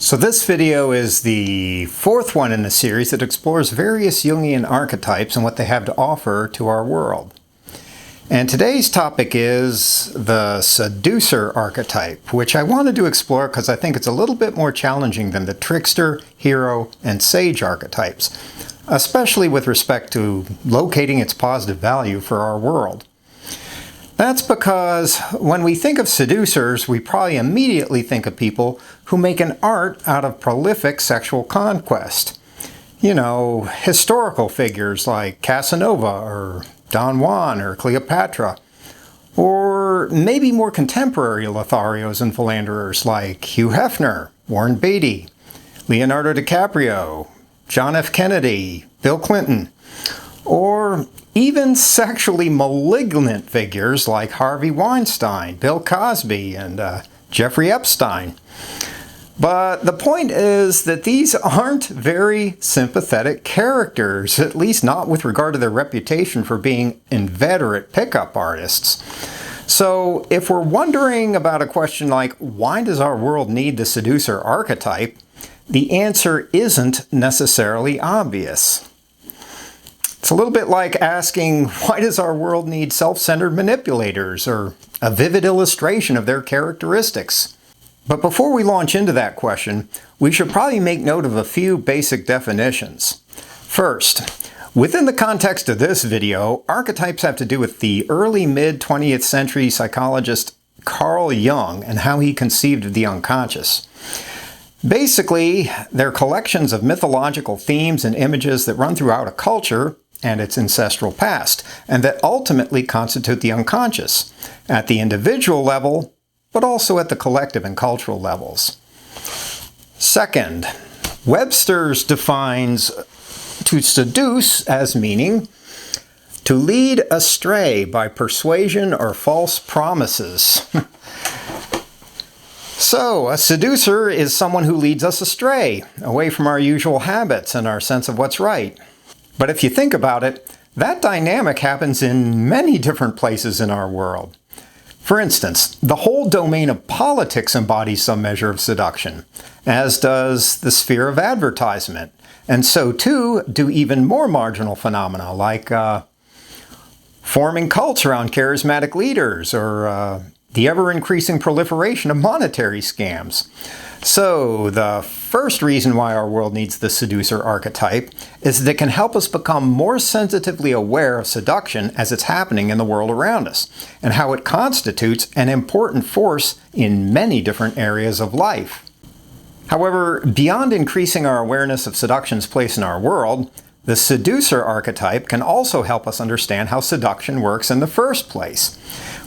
So this video is the fourth one in the series that explores various Jungian archetypes and what they have to offer to our world. And today's topic is the Seducer Archetype, which I wanted to explore because I think it's a little bit more challenging than the Trickster, Hero, and Sage archetypes, especially with respect to locating its positive value for our world. That's because when we think of seducers, we probably immediately think of people who make an art out of prolific sexual conquest. You know, historical figures like Casanova or Don Juan or Cleopatra. Or maybe more contemporary Lotharios and philanderers like Hugh Hefner, Warren Beatty, Leonardo DiCaprio, John F. Kennedy, Bill Clinton. Or even sexually malignant figures like Harvey Weinstein, Bill Cosby, and Jeffrey Epstein. But the point is that these aren't very sympathetic characters, at least not with regard to their reputation for being inveterate pickup artists. So if we're wondering about a question like, why does our world need the seducer archetype? The answer isn't necessarily obvious. It's a little bit like asking, why does our world need self-centered manipulators, or a vivid illustration of their characteristics? But before we launch into that question, we should probably make note of a few basic definitions. First, within the context of this video, archetypes have to do with the early mid-20th century psychologist Carl Jung and how he conceived of the unconscious. Basically, they're collections of mythological themes and images that run throughout a culture and its ancestral past, and that ultimately constitute the unconscious, at the individual level, but also at the collective and cultural levels. Second, Webster's defines to seduce as meaning to lead astray by persuasion or false promises. So, a seducer is someone who leads us astray, away from our usual habits and our sense of what's right. But if you think about it, that dynamic happens in many different places in our world. For instance, the whole domain of politics embodies some measure of seduction, as does the sphere of advertisement. And so too do even more marginal phenomena like forming cults around charismatic leaders or the ever-increasing proliferation of monetary scams. So, the first reason why our world needs the seducer archetype is that it can help us become more sensitively aware of seduction as it's happening in the world around us, and how it constitutes an important force in many different areas of life. However, beyond increasing our awareness of seduction's place in our world, the seducer archetype can also help us understand how seduction works in the first place,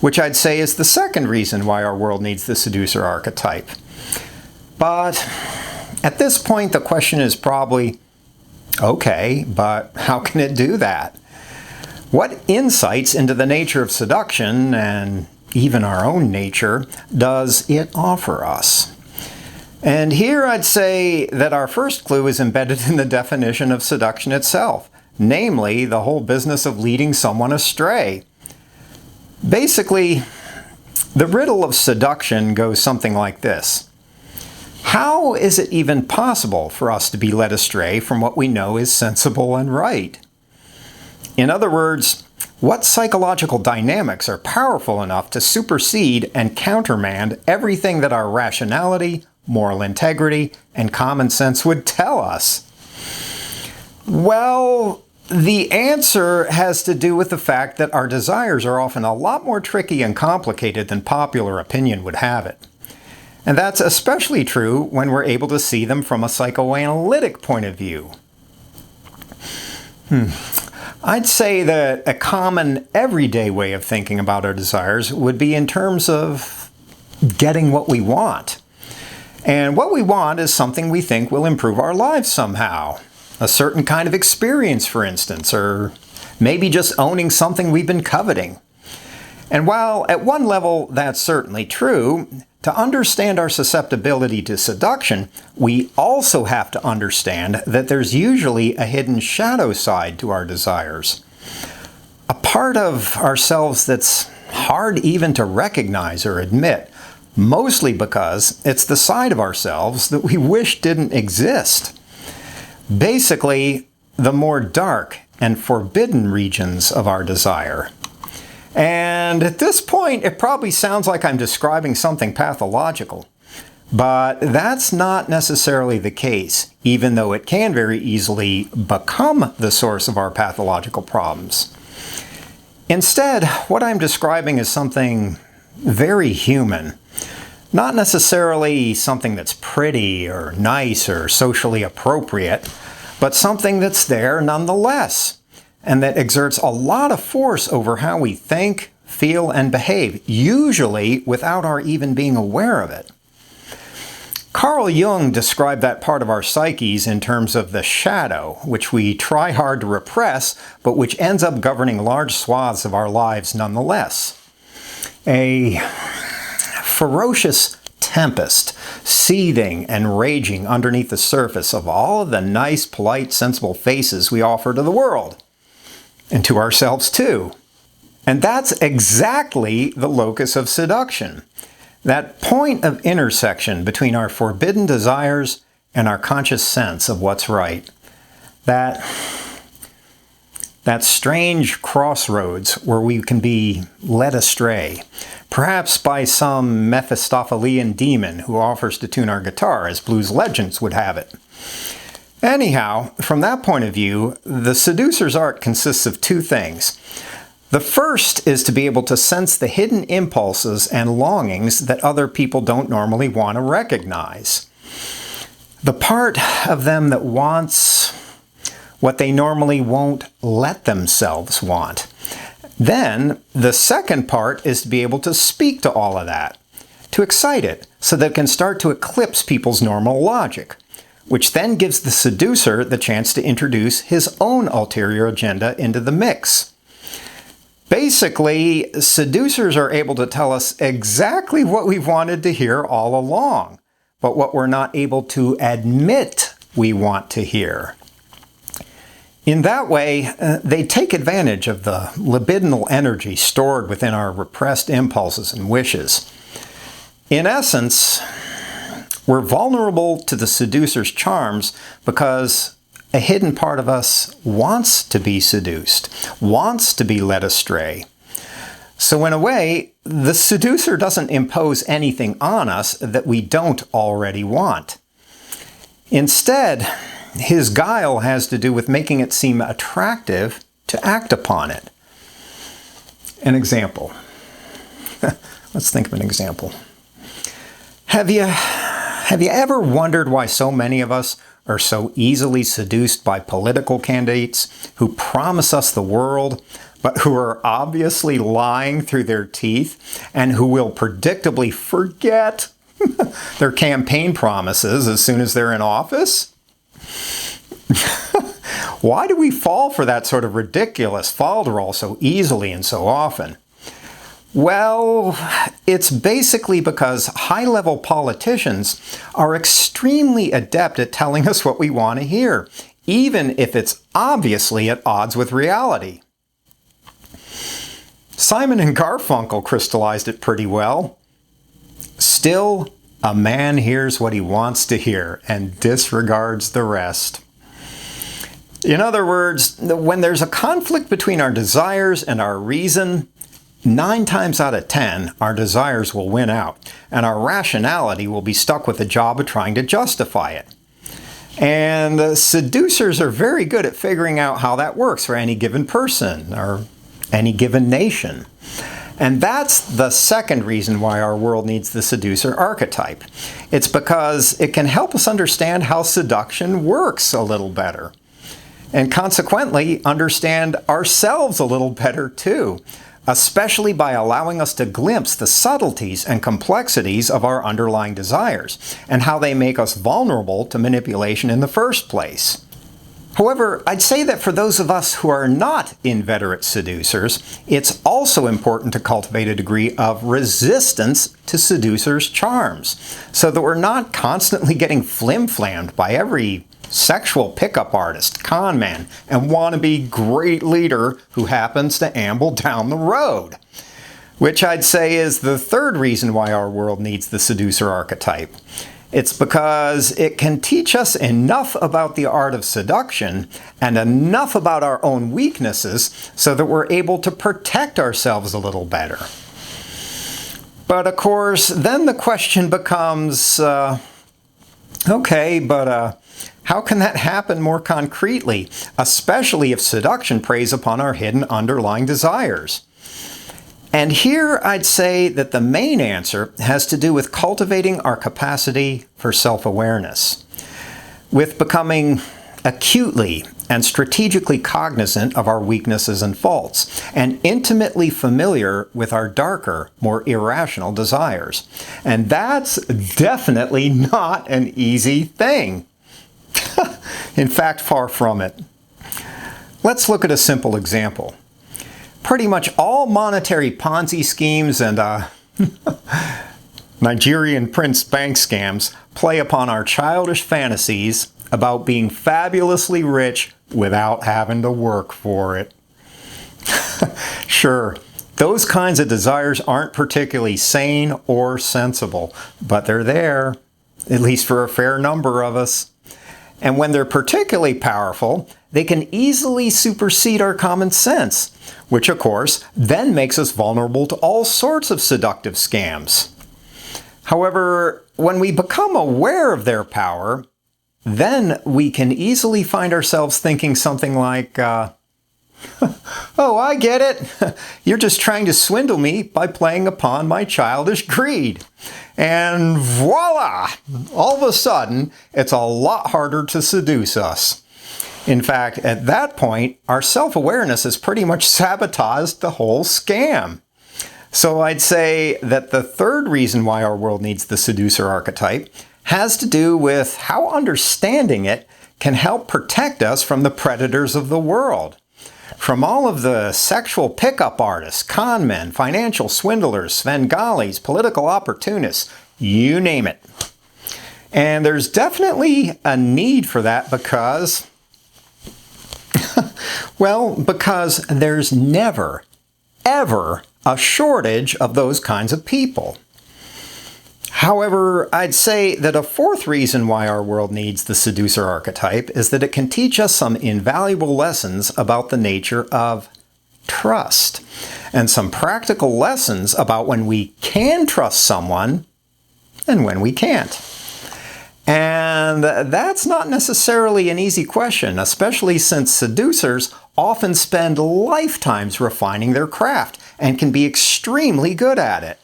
which I'd say is the second reason why our world needs the seducer archetype. But at this point, the question is probably, okay, but how can it do that? What insights into the nature of seduction, and even our own nature, does it offer us? And here I'd say that our first clue is embedded in the definition of seduction itself, namely the whole business of leading someone astray. Basically, the riddle of seduction goes something like this. How is it even possible for us to be led astray from what we know is sensible and right? In other words, what psychological dynamics are powerful enough to supersede and countermand everything that our rationality, moral integrity, and common sense would tell us? Well, the answer has to do with the fact that our desires are often a lot more tricky and complicated than popular opinion would have it. And that's especially true when we're able to see them from a psychoanalytic point of view. I'd say that a common everyday way of thinking about our desires would be in terms of getting what we want. And what we want is something we think will improve our lives somehow. A certain kind of experience, for instance, or maybe just owning something we've been coveting. And while at one level that's certainly true, to understand our susceptibility to seduction, we also have to understand that there's usually a hidden shadow side to our desires. A part of ourselves that's hard even to recognize or admit, mostly because it's the side of ourselves that we wish didn't exist. Basically, the more dark and forbidden regions of our desire. And at this point, it probably sounds like I'm describing something pathological. But that's not necessarily the case, even though it can very easily become the source of our pathological problems. Instead, what I'm describing is something very human. Not necessarily something that's pretty or nice or socially appropriate, but something that's there nonetheless, and that exerts a lot of force over how we think, feel, and behave, usually without our even being aware of it. Carl Jung described that part of our psyches in terms of the shadow, which we try hard to repress, but which ends up governing large swaths of our lives nonetheless. A ferocious tempest, seething and raging underneath the surface of all of the nice, polite, sensible faces we offer to the world, and to ourselves too. And that's exactly the locus of seduction. That point of intersection between our forbidden desires and our conscious sense of what's right. That strange crossroads where we can be led astray, perhaps by some Mephistophelian demon who offers to tune our guitar, as blues legends would have it. Anyhow, from that point of view, the seducer's art consists of two things. The first is to be able to sense the hidden impulses and longings that other people don't normally want to recognize. The part of them that wants what they normally won't let themselves want. Then, the second part is to be able to speak to all of that, to excite it, so that it can start to eclipse people's normal logic, which then gives the seducer the chance to introduce his own ulterior agenda into the mix. Basically, seducers are able to tell us exactly what we've wanted to hear all along, but what we're not able to admit we want to hear. In that way, they take advantage of the libidinal energy stored within our repressed impulses and wishes. In essence, we're vulnerable to the seducer's charms because a hidden part of us wants to be seduced, wants to be led astray. So in a way, the seducer doesn't impose anything on us that we don't already want. Instead, his guile has to do with making it seem attractive to act upon it. An example. Let's think of an example. Have you ever wondered why so many of us are so easily seduced by political candidates who promise us the world, but who are obviously lying through their teeth and who will predictably forget their campaign promises as soon as they're in office? Why do we fall for that sort of ridiculous folderol so easily and so often? Well, it's basically because high-level politicians are extremely adept at telling us what we want to hear, even if it's obviously at odds with reality. Simon and Garfunkel crystallized it pretty well. Still, a man hears what he wants to hear and disregards the rest. In other words, when there's a conflict between our desires and our reason, 9 times out of 10, our desires will win out, and our rationality will be stuck with the job of trying to justify it. And the seducers are very good at figuring out how that works for any given person or any given nation. And that's the second reason why our world needs the seducer archetype. It's because it can help us understand how seduction works a little better, and consequently understand ourselves a little better too, especially by allowing us to glimpse the subtleties and complexities of our underlying desires and how they make us vulnerable to manipulation in the first place. However, I'd say that for those of us who are not inveterate seducers, it's also important to cultivate a degree of resistance to seducers' charms, so that we're not constantly getting flim-flammed by every sexual pickup artist, con man, and wannabe great leader who happens to amble down the road. which I'd say is the third reason why our world needs the seducer archetype. It's because it can teach us enough about the art of seduction and enough about our own weaknesses so that we're able to protect ourselves a little better. But of course, then the question becomes, okay, but how can that happen more concretely, especially if seduction preys upon our hidden underlying desires? And here I'd say that the main answer has to do with cultivating our capacity for self-awareness, with becoming acutely and strategically cognizant of our weaknesses and faults, and intimately familiar with our darker, more irrational desires. And that's definitely not an easy thing. In fact, far from it. Let's look at a simple example. Pretty much all monetary Ponzi schemes and Nigerian Prince bank scams play upon our childish fantasies about being fabulously rich without having to work for it. Sure, those kinds of desires aren't particularly sane or sensible, but they're there, at least for a fair number of us. And when they're particularly powerful, they can easily supersede our common sense, which of course then makes us vulnerable to all sorts of seductive scams. However, when we become aware of their power, then we can easily find ourselves thinking something like, oh, I get it. You're just trying to swindle me by playing upon my childish greed. And voila! All of a sudden, it's a lot harder to seduce us. In fact, at that point, our self-awareness has pretty much sabotaged the whole scam. So I'd say that the third reason why our world needs the seducer archetype has to do with how understanding it can help protect us from the predators of the world. From all of the sexual pickup artists, con men, financial swindlers, Svengalis, political opportunists, you name it. And there's definitely a need for that because, well, because there's never, ever a shortage of those kinds of people. However, I'd say that a fourth reason why our world needs the seducer archetype is that it can teach us some invaluable lessons about the nature of trust, and some practical lessons about when we can trust someone and when we can't. And that's not necessarily an easy question, especially since seducers often spend lifetimes refining their craft and can be extremely good at it.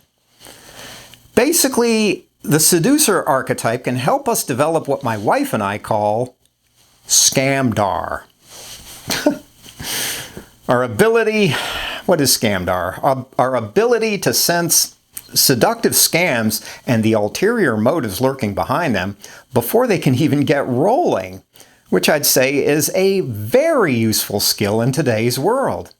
Basically, the seducer archetype can help us develop what my wife and I call scamdar. Our ability, what is scamdar? Our ability to sense seductive scams and the ulterior motives lurking behind them before they can even get rolling, which I'd say is a very useful skill in today's world.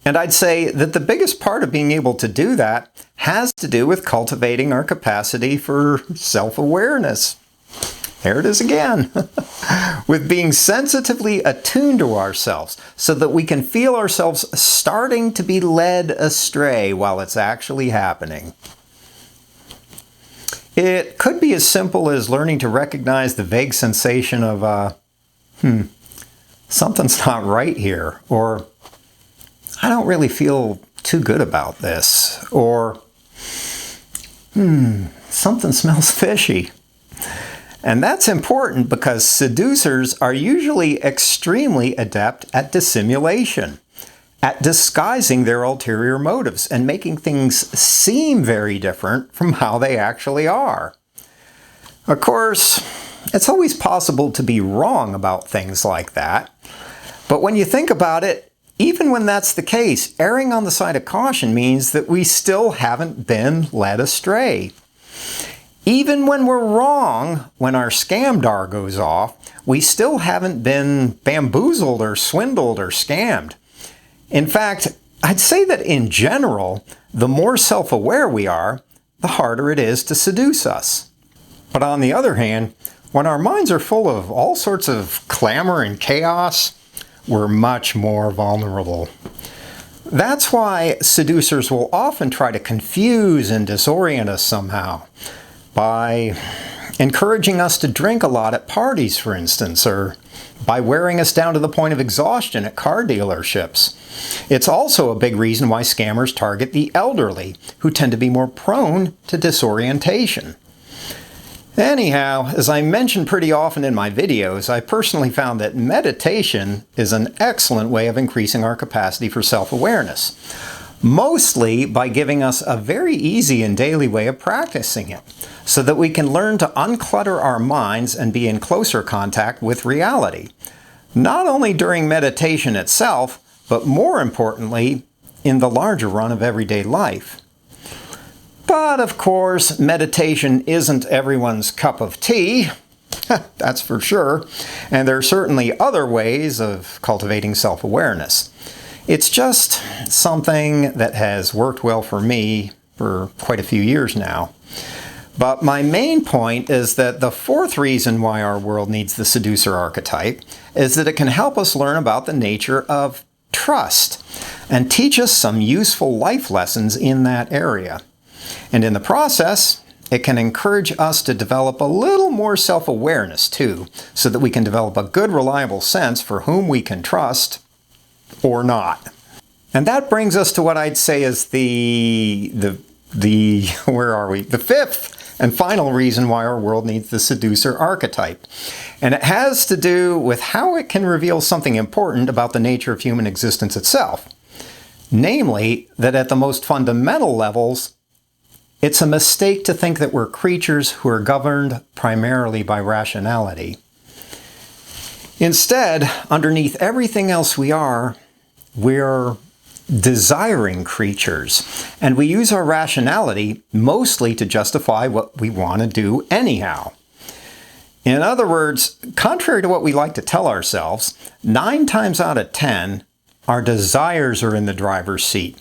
And I'd say that the biggest part of being able to do that has to do with cultivating our capacity for self-awareness. There it is again. With being sensitively attuned to ourselves so that we can feel ourselves starting to be led astray while it's actually happening. It could be as simple as learning to recognize the vague sensation of, something's not right here, or I don't really feel too good about this, or something smells fishy. And that's important because seducers are usually extremely adept at dissimulation, at disguising their ulterior motives and making things seem very different from how they actually are. Of course, it's always possible to be wrong about things like that, but when you think about it, even when that's the case, erring on the side of caution means that we still haven't been led astray. Even when we're wrong, when our scamdar goes off, we still haven't been bamboozled or swindled or scammed. In fact, I'd say that in general, the more self-aware we are, the harder it is to seduce us. But on the other hand, when our minds are full of all sorts of clamor and chaos, we're much more vulnerable. That's why seducers will often try to confuse and disorient us somehow by encouraging us to drink a lot at parties, for instance, or by wearing us down to the point of exhaustion at car dealerships. It's also a big reason why scammers target the elderly, who tend to be more prone to disorientation. Anyhow, as I mention pretty often in my videos, I personally found that meditation is an excellent way of increasing our capacity for self-awareness, mostly by giving us a very easy and daily way of practicing it, so that we can learn to unclutter our minds and be in closer contact with reality, not only during meditation itself, but more importantly, in the larger run of everyday life. But of course, meditation isn't everyone's cup of tea, that's for sure, and there are certainly other ways of cultivating self-awareness. It's just something that has worked well for me for quite a few years now. But my main point is that the fourth reason why our world needs the Seducer Archetype is that it can help us learn about the nature of trust and teach us some useful life lessons in that area. And in the process, it can encourage us to develop a little more self-awareness too, so that we can develop a good, reliable sense for whom we can trust or not. And that brings us to what I'd say is the fifth and final reason why our world needs the Seducer Archetype. And it has to do with how it can reveal something important about the nature of human existence itself. Namely, that at the most fundamental levels, it's a mistake to think that we're creatures who are governed primarily by rationality. Instead, underneath everything else we're desiring creatures, and we use our rationality mostly to justify what we want to do anyhow. In other words, contrary to what we like to tell ourselves, 9 times out of 10, our desires are in the driver's seat.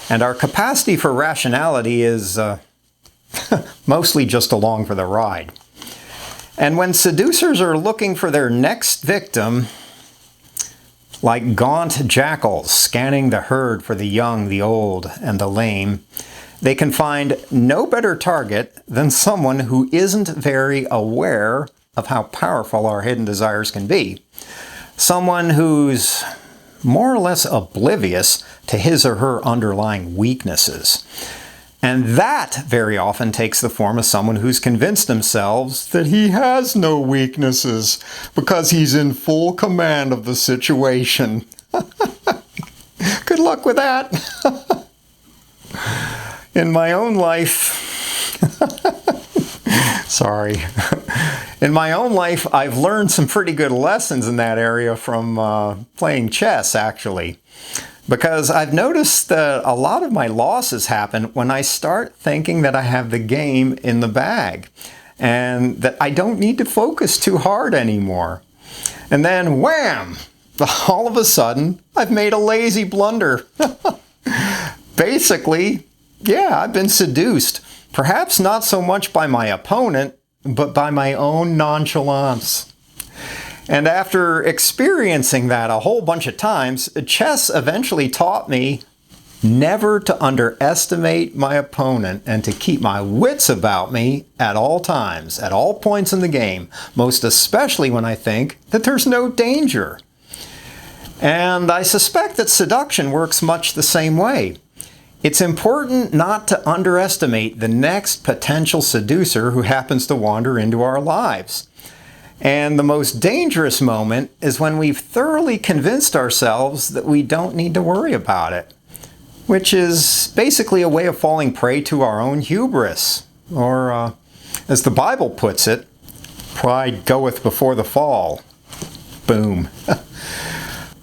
And our capacity for rationality is mostly just along for the ride. And when seducers are looking for their next victim, like gaunt jackals scanning the herd for the young, the old, and the lame, they can find no better target than someone who isn't very aware of how powerful our hidden desires can be. Someone who's more or less oblivious to his or her underlying weaknesses. And that very often takes the form of someone who's convinced themselves that he has no weaknesses because he's in full command of the situation. Good luck with that. In my own life, sorry. In my own life, I've learned some pretty good lessons in that area from playing chess, actually. Because I've noticed that a lot of my losses happen when I start thinking that I have the game in the bag and that I don't need to focus too hard anymore. And then, wham! All of a sudden, I've made a lazy blunder. Basically, yeah, I've been seduced. Perhaps not so much by my opponent, but by my own nonchalance. And after experiencing that a whole bunch of times, chess eventually taught me never to underestimate my opponent and to keep my wits about me at all times, at all points in the game, most especially when I think that there's no danger. And I suspect that seduction works much the same way. It's important not to underestimate the next potential seducer who happens to wander into our lives. And the most dangerous moment is when we've thoroughly convinced ourselves that we don't need to worry about it, which is basically a way of falling prey to our own hubris, or as the Bible puts it, pride goeth before the fall. Boom.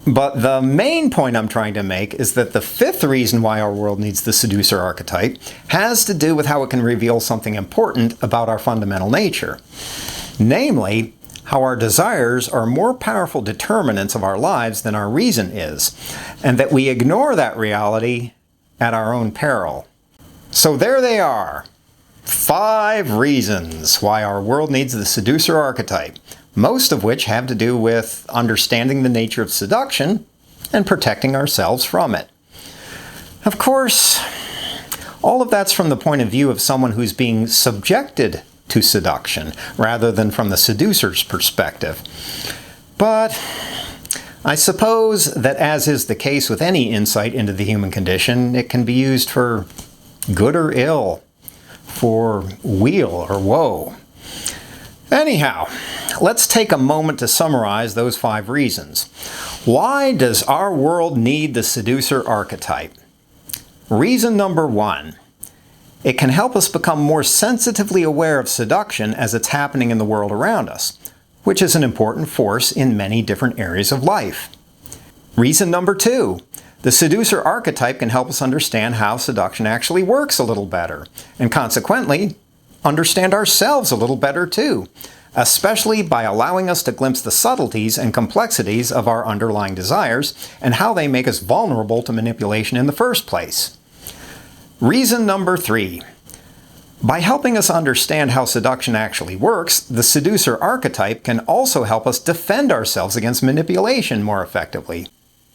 But the main point I'm trying to make is that the fifth reason why our world needs the Seducer Archetype has to do with how it can reveal something important about our fundamental nature. Namely, how our desires are more powerful determinants of our lives than our reason is, and that we ignore that reality at our own peril. So there they are. 5 reasons why our world needs the Seducer Archetype, most of which have to do with understanding the nature of seduction and protecting ourselves from it. Of course, all of that's from the point of view of someone who's being subjected to seduction, rather than from the seducer's perspective. But I suppose that, as is the case with any insight into the human condition, it can be used for good or ill, for weal or woe. Anyhow, let's take a moment to summarize those 5 reasons. Why does our world need the seducer archetype? Reason number 1. It can help us become more sensitively aware of seduction as it's happening in the world around us, which is an important force in many different areas of life. Reason number 2. The seducer archetype can help us understand how seduction actually works a little better, and consequently, understand ourselves a little better too, especially by allowing us to glimpse the subtleties and complexities of our underlying desires and how they make us vulnerable to manipulation in the first place. Reason number 3. By helping us understand how seduction actually works, the seducer archetype can also help us defend ourselves against manipulation more effectively.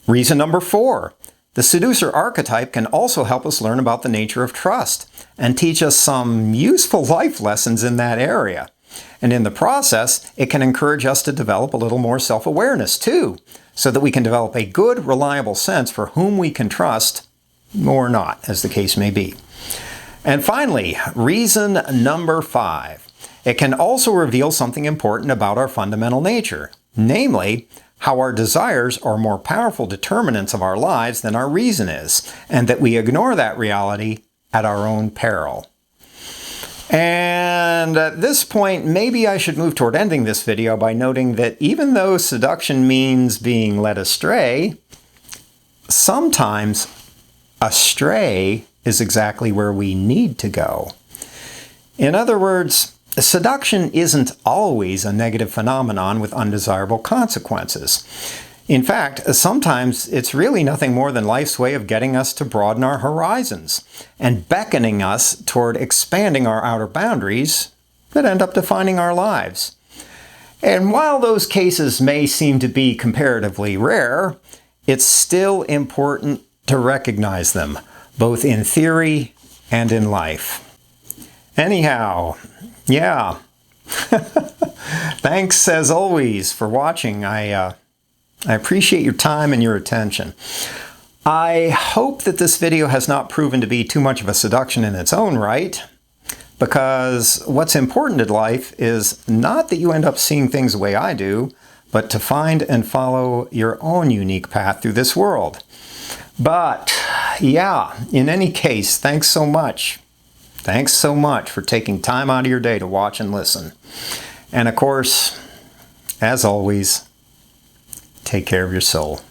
Reason number 4. The seducer archetype can also help us learn about the nature of trust and teach us some useful life lessons in that area. And in the process, it can encourage us to develop a little more self-awareness too, so that we can develop a good, reliable sense for whom we can trust, or not, as the case may be. And finally, reason number 5. It can also reveal something important about our fundamental nature, namely, how our desires are more powerful determinants of our lives than our reason is, and that we ignore that reality at our own peril. And at this point, maybe I should move toward ending this video by noting that even though seduction means being led astray, sometimes astray is exactly where we need to go. In other words, seduction isn't always a negative phenomenon with undesirable consequences. In fact, sometimes it's really nothing more than life's way of getting us to broaden our horizons and beckoning us toward expanding our outer boundaries that end up defining our lives. And while those cases may seem to be comparatively rare, it's still important to recognize them, both in theory and in life. Anyhow, yeah. Thanks as always for watching. I appreciate your time and your attention. I hope that this video has not proven to be too much of a seduction in its own right, because what's important in life is not that you end up seeing things the way I do, but to find and follow your own unique path through this world. But yeah, in any case, thanks so much. Thanks so much for taking time out of your day to watch and listen. And of course, as always, take care of your soul.